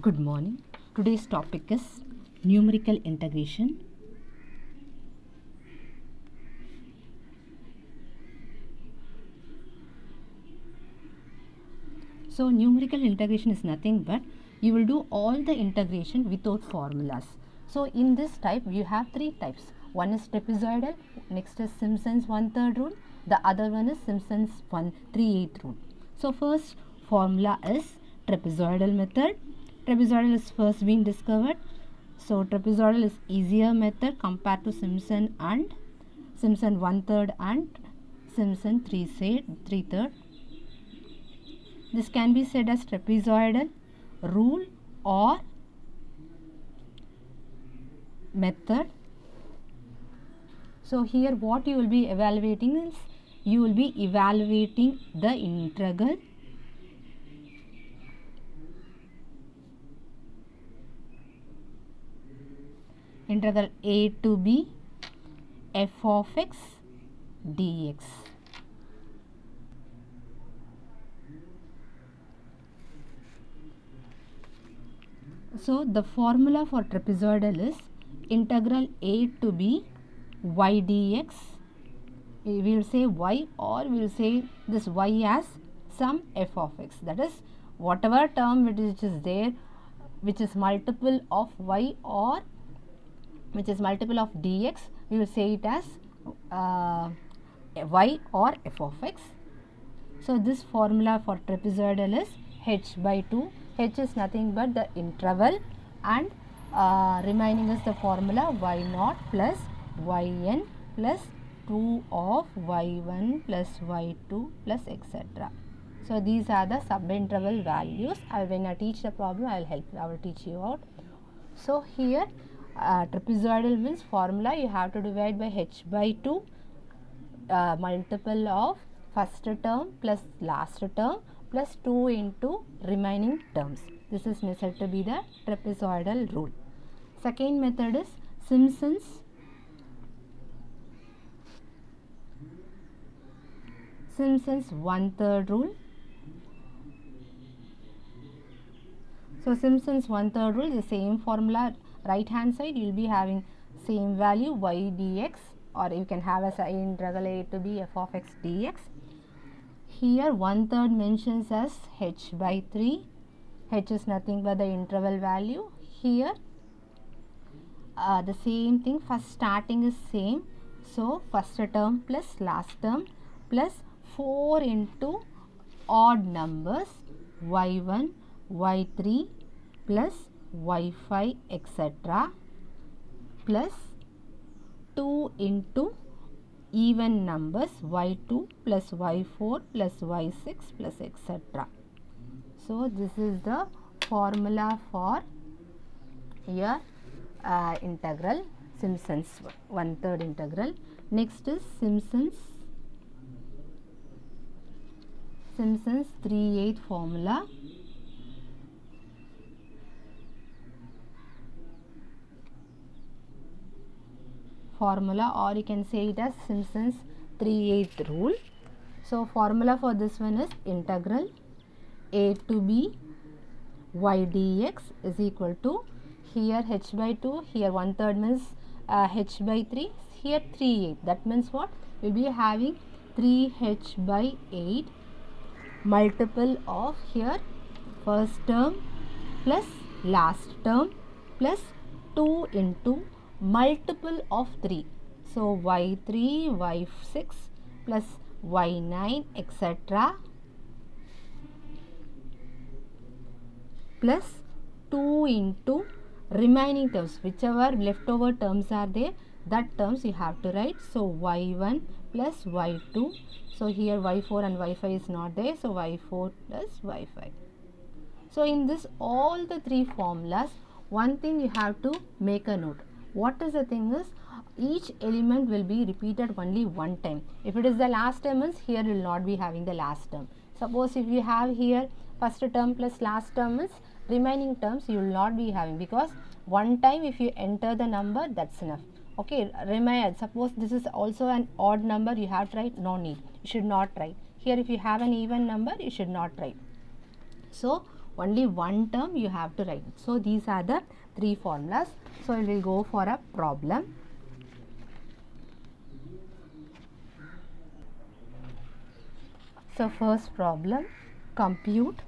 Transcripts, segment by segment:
Good morning. Today's topic is numerical integration. So numerical integration is nothing but you will do all the integration without formulas. So in this type you have three types. One is trapezoidal, next is Simpson's 1/3 rule, the other one is Simpson's 1/3/8 rule. So first formula is trapezoidal method. Trapezoidal is first being discovered. So trapezoidal is easier method compared to Simpson and Simpson 1/3 and Simpson 3/3. This can be said as trapezoidal rule or method. So here what you will be evaluating is you will be evaluating the integral a to b f of x dx. So the formula for trapezoidal is integral a to b y dx. We will say y, or we will say this y as some f of x, that is whatever term which is there which is multiple of y or which is multiple of dx, we will say it as y or f of x. So this formula for trapezoidal is h by 2. H is nothing but the interval, and remaining is the formula y0 plus yn plus 2 of y1 plus y2 plus etc. So these are the subinterval values. When I teach the problem, I will teach you out. So here trapezoidal means formula you have to divide by h by 2, multiple of first term plus last term plus 2 into remaining terms. This is said to be the trapezoidal rule. Second method is Simpson's Simpson's 1/3 rule. So Simpson's 1/3 rule is the same formula. Right hand side you will be having same value y dx, or you can have as integral a to b f of x dx. Here 1/3 mentions as h by 3. H is nothing but the interval value. Here the same thing, first starting is same. So first term plus last term plus 4 into odd numbers y1, y3 plus y5 etc. plus 2 into even numbers y2 plus y4 plus y6 plus etc. So this is the formula for your integral, Simpson's 1/3 integral. Next is Simpson's 3/8 formula. Or you can say it as Simpson's 3/8 rule. So formula for this one is integral a to b y dx is equal to, here h by 2, here 1/3 means h by 3, here 3/8. That means what? We will be having 3h by 8 multiple of here first term plus last term plus 2 into multiple of 3. So y3, y6 plus y9 etc. plus 2 into remaining terms, whichever leftover terms are there, that terms you have to write. So y1 plus y2. So here y4 and y5 is not there, so y4 plus y5. So in this all the three formulas, one thing you have to make a note. What is the thing is, each element will be repeated only one time. If it is the last term, means here will not be having the last term. Suppose if you have here first term plus last term, means remaining terms you will not be having, because one time if you enter the number, that's enough. Okay, suppose this is also an odd number, you have to write, no need, you should not write. Here if you have an even number, you should not write. So only one term you have to write. So these are the three formulas. So we will go for a problem. So first problem, compute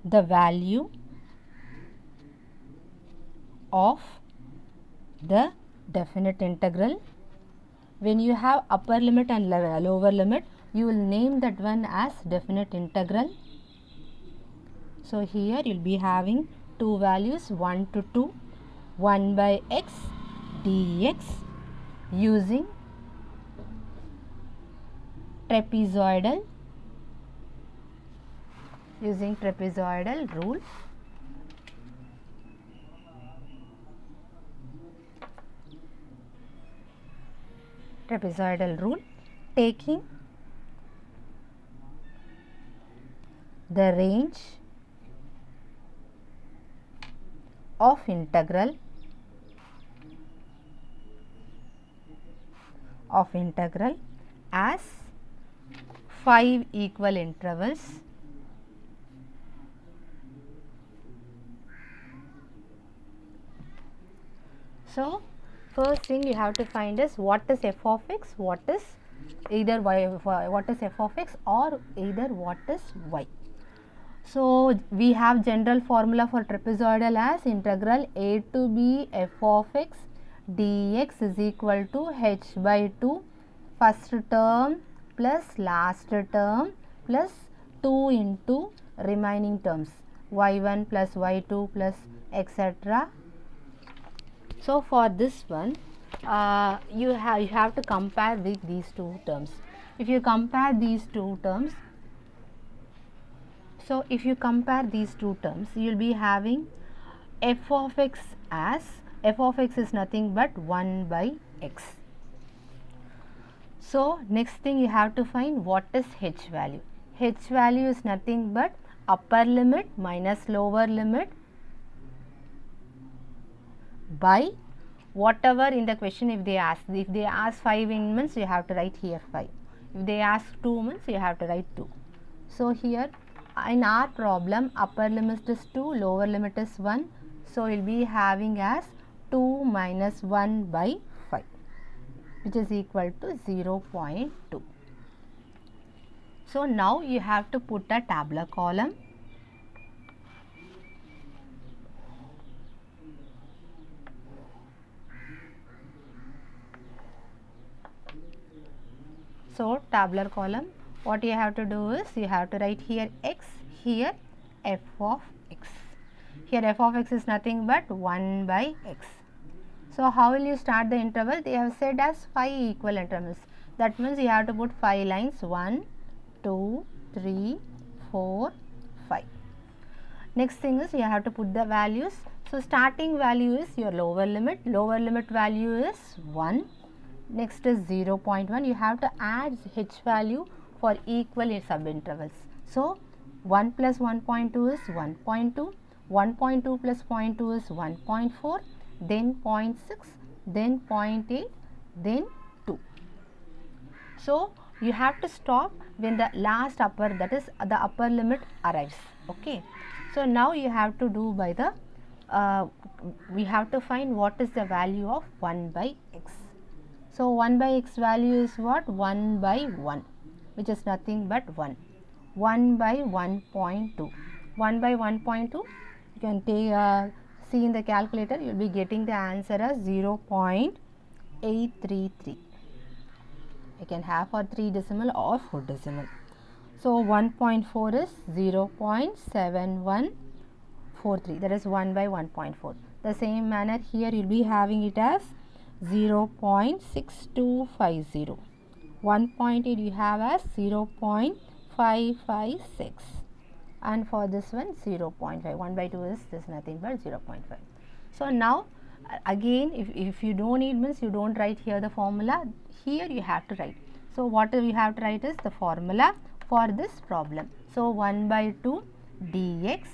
the value of the definite integral. When you have upper limit and lower limit, you will name that one as definite integral. So here you will be having two values 1 to 2, 1 by x dx using trapezoidal rule. Trapezoidal rule, taking the range of integral as 5 equal intervals So first thing you have to find is what is f of x, what is either y, what is f of x or either what is y. So we have general formula for trapezoidal as integral a to b f of x dx is equal to h by 2 first term plus last term plus 2 into remaining terms y1 plus y2 plus etc. So for this one you have to compare with these two terms. If you compare these two terms, you will be having f of x as f of x is nothing but 1 by x. So next thing you have to find what is h value. H value is nothing but upper limit minus lower limit by whatever in the question. If they ask 5 means you have to write here 5. If they ask 2 means you have to write 2. So here in our problem upper limit is 2, lower limit is 1. So we will be having as 2 minus 1 by 5 which is equal to 0.2. So now you have to put a tabular column. So tabular column, what you have to do is you have to write here x, here f of x. Here f of x is nothing but 1 by x. So how will you start the interval? They have said as 5 equal intervals. That means you have to put 5 lines 1, 2, 3, 4, 5. Next thing is you have to put the values. So starting value is your lower limit. Lower limit value is 1. Next is 0.1. You have to add h value for equal subintervals. So 1 plus 1.2 is 1.2. 1.2 plus 0.2 is 1.4. Then 0.6. Then 0.8. Then 2. So you have to stop when the last upper, that is the upper limit arrives. Okay. So now you have to do by the we have to find what is the value of 1 by x. So 1 by x value is what? 1 by 1, which is nothing but 1. 1 by 1.2. 1 by 1.2, you can take see in the calculator, you will be getting the answer as 0.833. You can have for 3 decimal or 4 decimal. So 1.4 is 0.7143, that is 1 by 1.4. The same manner here you will be having it as 0.6250. 1.8 you have as 0.556, and for this one 0.5. 1 by 2 is this nothing but 0.5. So now again if you don't need means you don't write here the formula, here you have to write. So what you have to write is the formula for this problem. So 1 by 2 dx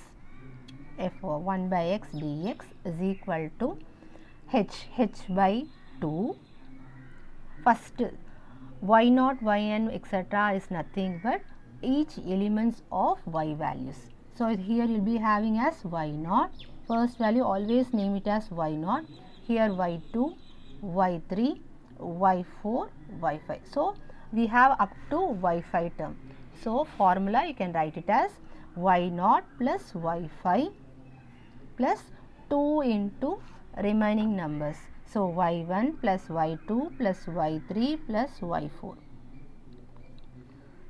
f 1 by x dx is equal to h by 2. First y0, yn etc. is nothing but each elements of y values. So here you will be having as y0, first value always name it as y0, here y2, y3, y4, y5. So we have up to y5 term. So formula you can write it as y0 plus y5 plus 2 into remaining numbers. So y1 plus y2 plus y3 plus y4.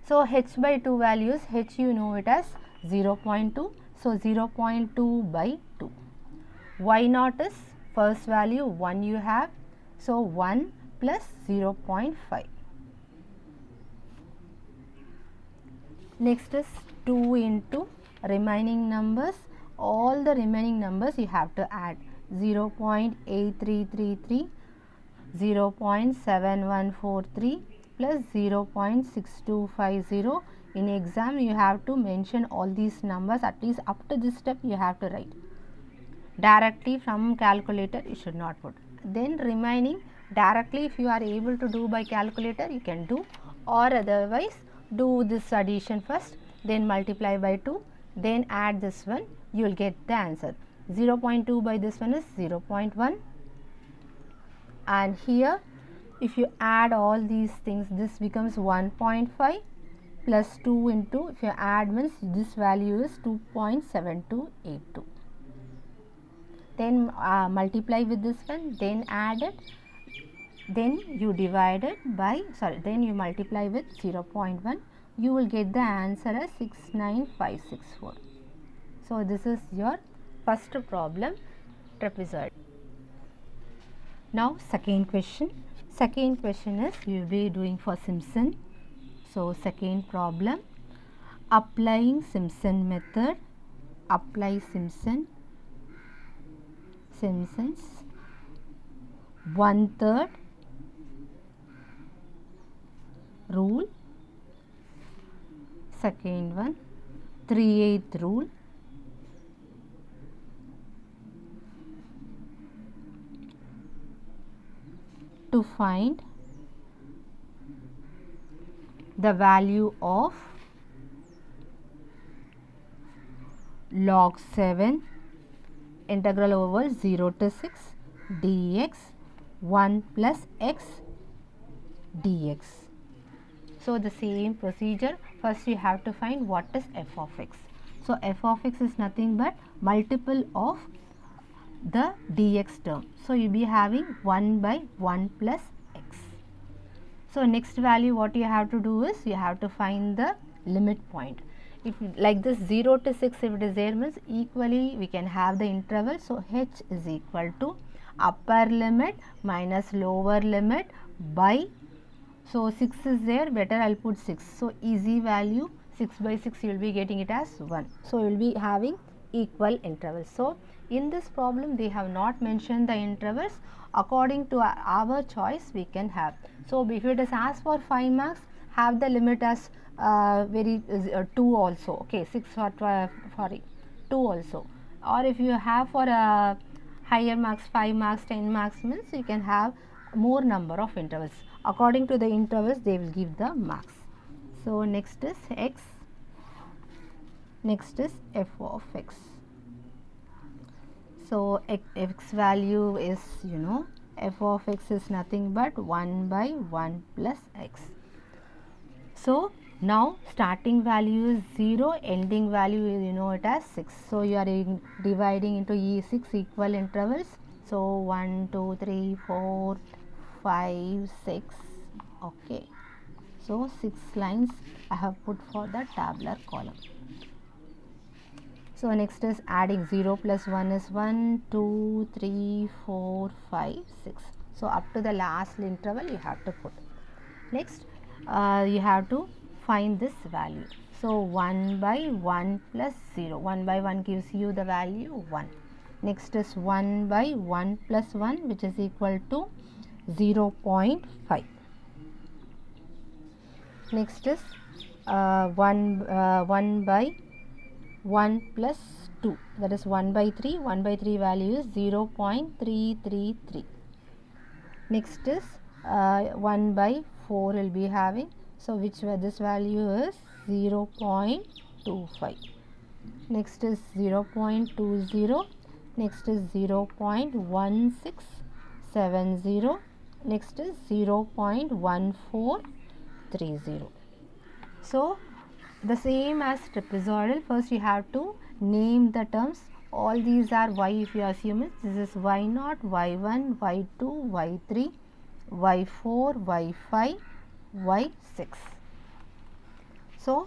So h by 2 values, h you know it as 0.2. So 0.2 by 2. y0 is first value 1 you have. So 1 plus 0.5. Next is 2 into remaining numbers. All the remaining numbers you have to add. 0.8333, 0.7143 plus 0.6250. In exam you have to mention all these numbers, at least up to this step you have to write. Directly from calculator you should not put. Then remaining directly, if you are able to do by calculator you can do, or otherwise do this addition first, then multiply by 2, then add this one, you will get the answer. 0.2 by this one is 0.1, and here if you add all these things, this becomes 1.5 plus 2 into, if you add means this value is 2.7282. Then multiply with this one, then add it, then you divide it by, then you multiply with 0.1, you will get the answer as 69564. So this is your first problem, trapezoid. Now second question. Second question is you will be doing for Simpson. So second problem, applying Simpson method. Apply Simpson's 1/3 rule. Second one, 3/8 rule. To find the value of log 7 integral over 0 to 6 dx 1 plus x dx. So the same procedure, first you have to find what is f of x. So f of x is nothing but multiple of the dx term. So you will be having 1 by 1 plus x. So next value what you have to do is you have to find the limit point. If like this 0 to 6 if it is there means equally we can have the interval. So h is equal to upper limit minus lower limit by, so 6 is there, better I will put 6. So easy value 6 by 6 you will be getting it as 1. So you will be having equal intervals. So in this problem they have not mentioned the intervals, according to our choice we can have. So if it is asked for 5 marks, have the limit as 2 also, okay, 6 or 2 also, or if you have for higher marks 5 marks 10 marks means you can have more number of intervals. According to the intervals they will give the marks. So next is x, next is f of x. So x value is, you know, f of x is nothing but 1 by 1 plus x. So now starting value is 0, ending value is, you know, it as 6. So you are dividing into 6 equal intervals. So 1 2 3 4 5 6, okay. So 6 lines I have put for the tabular column. So next is adding 0 plus 1 is 1, 2, 3, 4, 5, 6. So up to the last interval you have to put. Next you have to find this value. So 1 by 1 plus 0. 1 by 1 gives you the value 1. Next is 1 by 1 plus 1 which is equal to 0.5. Next is 1 by 1 plus 2, that is 1 by 3. 1 by 3 value is 0.333. Next is 1 by 4 will be having, so which this value is 0.25. Next is 0.20. Next is 0.1670. Next is 0.1430. So the same as trapezoidal, first you have to name the terms. All these are y if you assume it. This is y0, y1, y2, y3, y4, y5, y6. So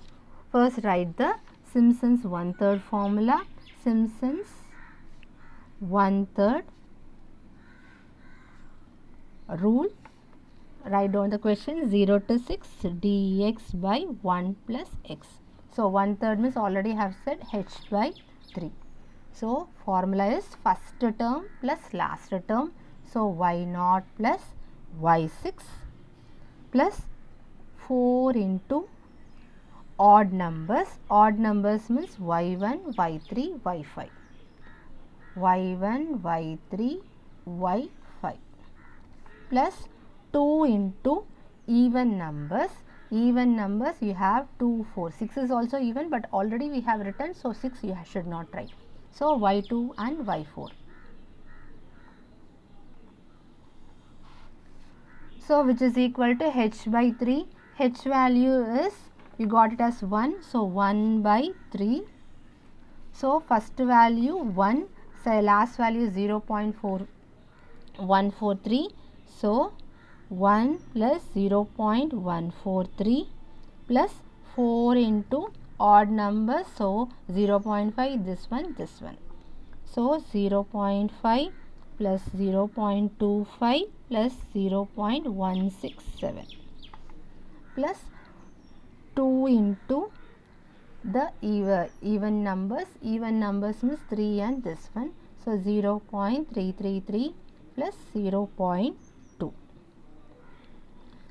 first write the Simpson's 1/3 formula. Simpson's 1/3 rule. Write down the question. 0 to 6 dx by 1 plus x. So 1/3 means already have said h by 3. So formula is first term plus last term. So y0 plus y6 plus 4 into odd numbers. Odd numbers means y1, y3, y5. y1, y3, y5 plus 2 into even numbers. Even numbers you have 2, 4. 6 is also even, but already we have written, so 6 you should not write. So y2 and y4. So which is equal to h by 3. H value is, you got it as 1. So 1 by 3. So first value 1. So last value is 0.4143. So 1 plus 0.143 plus 4 into odd numbers. So 0.5, this one. So 0.5 plus 0.25 plus 0.167 plus 2 into the even numbers. Even numbers means 3 and this one. So 0.333 plus 0.2.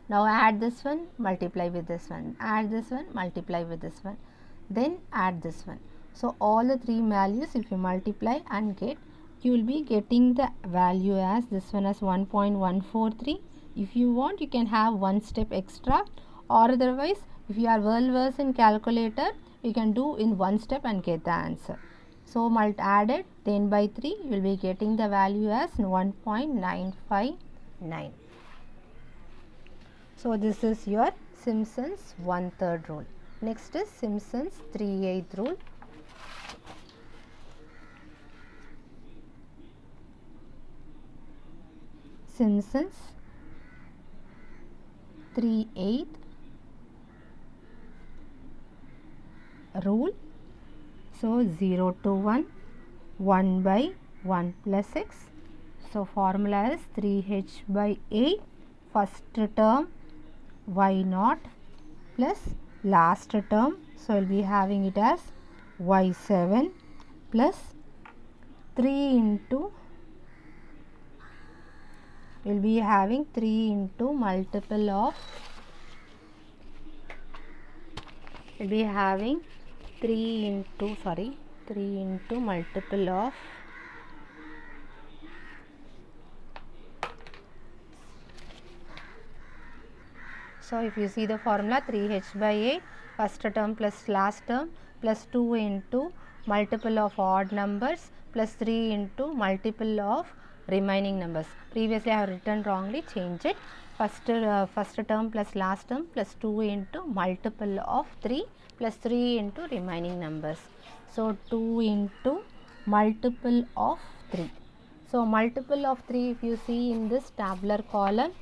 Now add this one, multiply with this one. Add this one, multiply with this one. Then add this one. So all the three values if you multiply and get, you will be getting the value as this one as 1.143. If you want, you can have one step extra, or otherwise if you are well versed in calculator, you can do in one step and get the answer. So add it 10 by 3, you will be getting the value as 1.959. So this is your Simpson's 1/3 rule. Next is Simpson's 3/8 rule. Simpson's 3/8 rule. So 0 to 1, 1 by 1 plus x. So formula is 3h by 8. First term y0 plus last term, so we will be having it as y7 plus 3 into, we will be having 3 into multiple of, we will be having 3 into multiple of So if you see the formula, 3h by 8, first term plus last term plus 2 into multiple of odd numbers plus 3 into multiple of remaining numbers. Previously I have written wrongly, change it. First term plus last term plus 2 into multiple of 3 plus 3 into remaining numbers. So 2 into multiple of 3. So multiple of 3, if you see in this tabular column,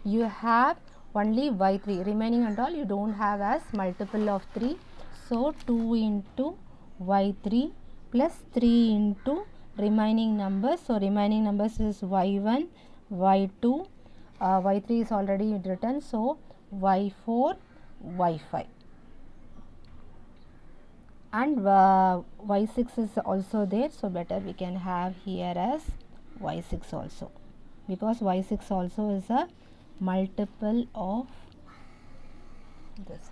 you have only y3, remaining and all you don't have as multiple of 3. So 2 into y3 plus 3 into remaining numbers. So remaining numbers is y1, y2, y3 is already written, so y4, y5, and y6 is also there, so better we can have here as y6 also, because y6 also is a multiple of this.